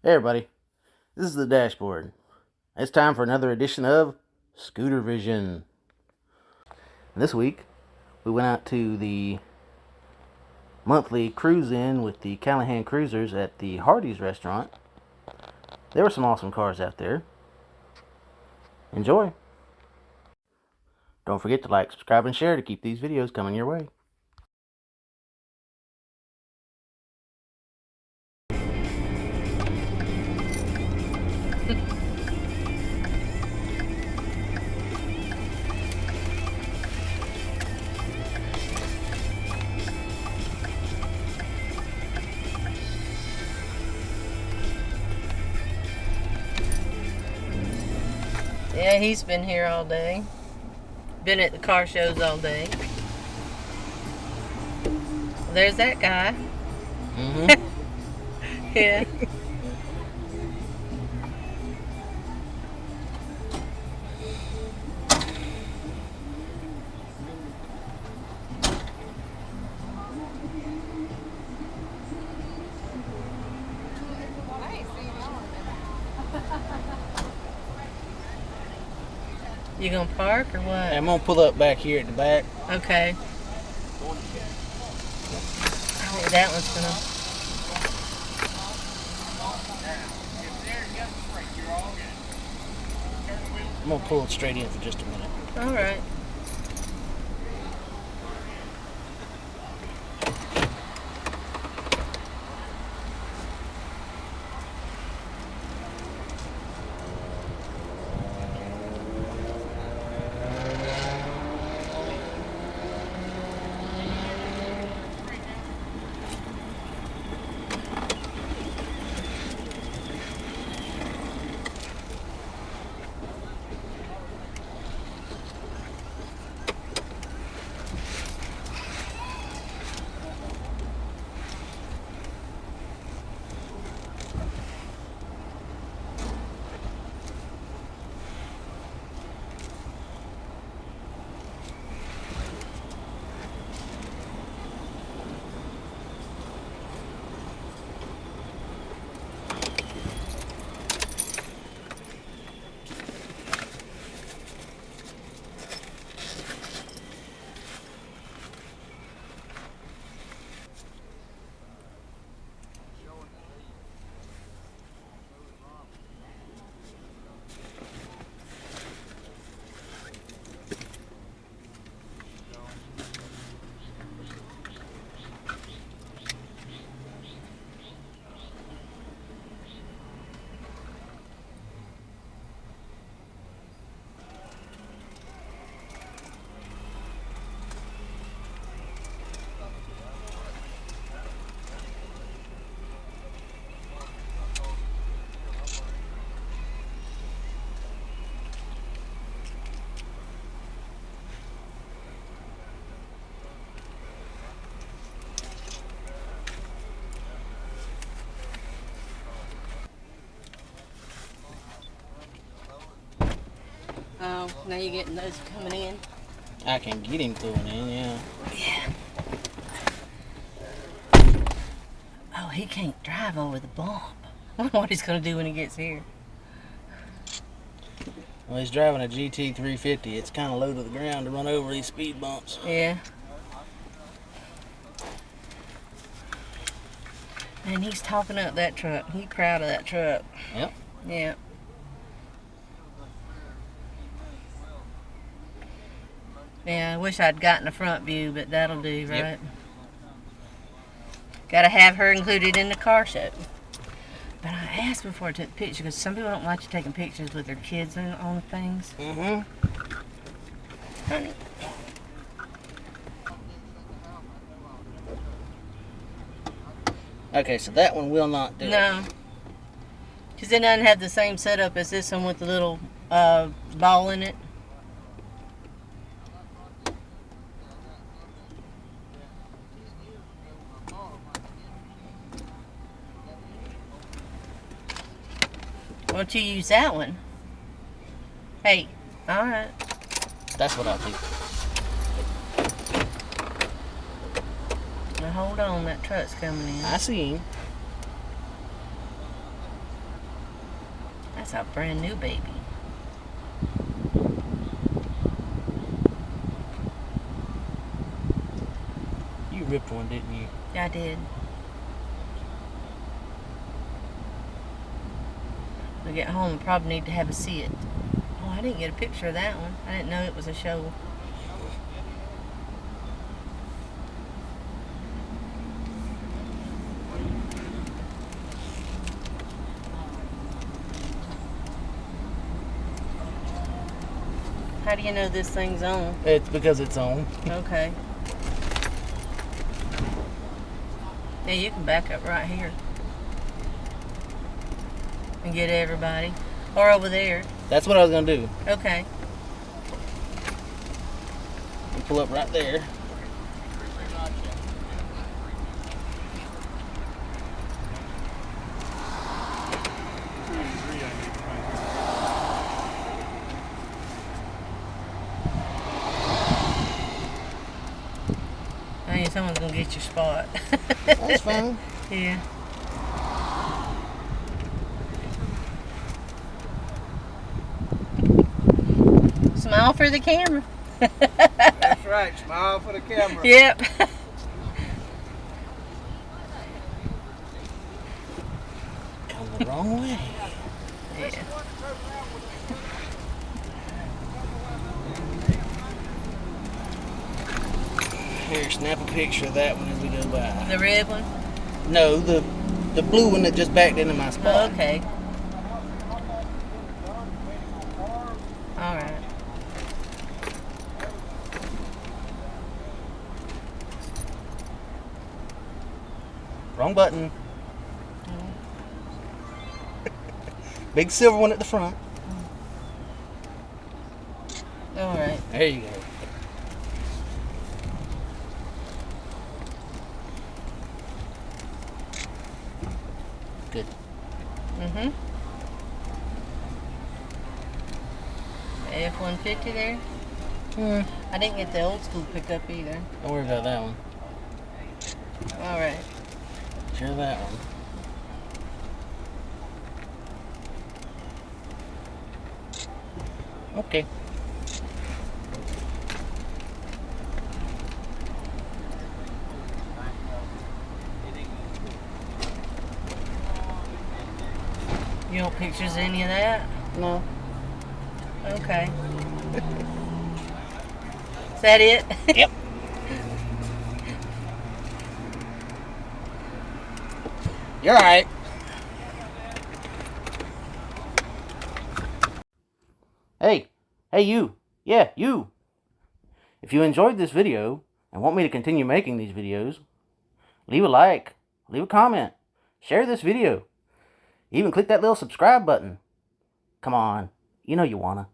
Hey everybody, this is the dashboard. It's time for another edition of Scooter Vision. This week, we went out to the monthly cruise-in with the Callahan Cruisers at the Hardee's restaurant. There were some awesome cars out there. Enjoy! Don't forget to like, subscribe, and share to keep these videos coming your way. Yeah, he's been here all day. Been at the car shows all day. There's that guy. Yeah. You gonna park or what? I'm gonna pull up back here at the back. Okay. I think that one's gonna. I'm gonna pull it straight in for just a minute. All right. Oh, now you're getting those coming in. I can get him going in, yeah. Yeah. Oh, he can't drive over the bump. I wonder what he's gonna do when he gets here. Well, he's driving a GT 350. It's kind of low to the ground to run over these speed bumps. Yeah. And he's talking up that truck. He's proud of that truck. Yep. Yeah. Yeah, I wish I'd gotten a front view, but that'll do, right? Yep. Gotta have her included in the car show. But I asked before I took the picture, because some people don't like you taking pictures with their kids on things. Mm-hmm. Honey. Okay, so that one will not do it. No. Because it doesn't have the same setup as this one with the little ball in it. Why don't you use that one? Hey, alright. That's what I think. Now hold on, that truck's coming in. I see him. That's a brand new baby. You ripped one, didn't you? Yeah, I did. When I get home, I probably need to have a see it. Oh, I didn't get a picture of that one. I didn't know it was a show. How do you know this thing's on? It's because it's on. Okay. Yeah, you can back up right here and get everybody. Or over there. That's what I was going to do. Okay. And pull up right there. I mean, someone's going to get your spot. That's fine. Yeah. Smile for the camera. That's right, smile for the camera. Yep. Come the wrong way. Yeah. Here, snap a picture of that one as we go by. The red one? No, the blue one that just backed into my spot. Oh, okay. All right. Wrong button. Big silver one at the front. All right. There you go. Good. Mm-hmm. F-150 there? I didn't get the old school pickup either. Don't worry about that one. All right. Share that one. Okay. You want pictures of any of that? No. Okay. Is that it? Yep. You're alright. Hey you. Yeah, you. If you enjoyed this video and want me to continue making these videos, leave a like, leave a comment, share this video, even click that little subscribe button. Come on, you know you wanna.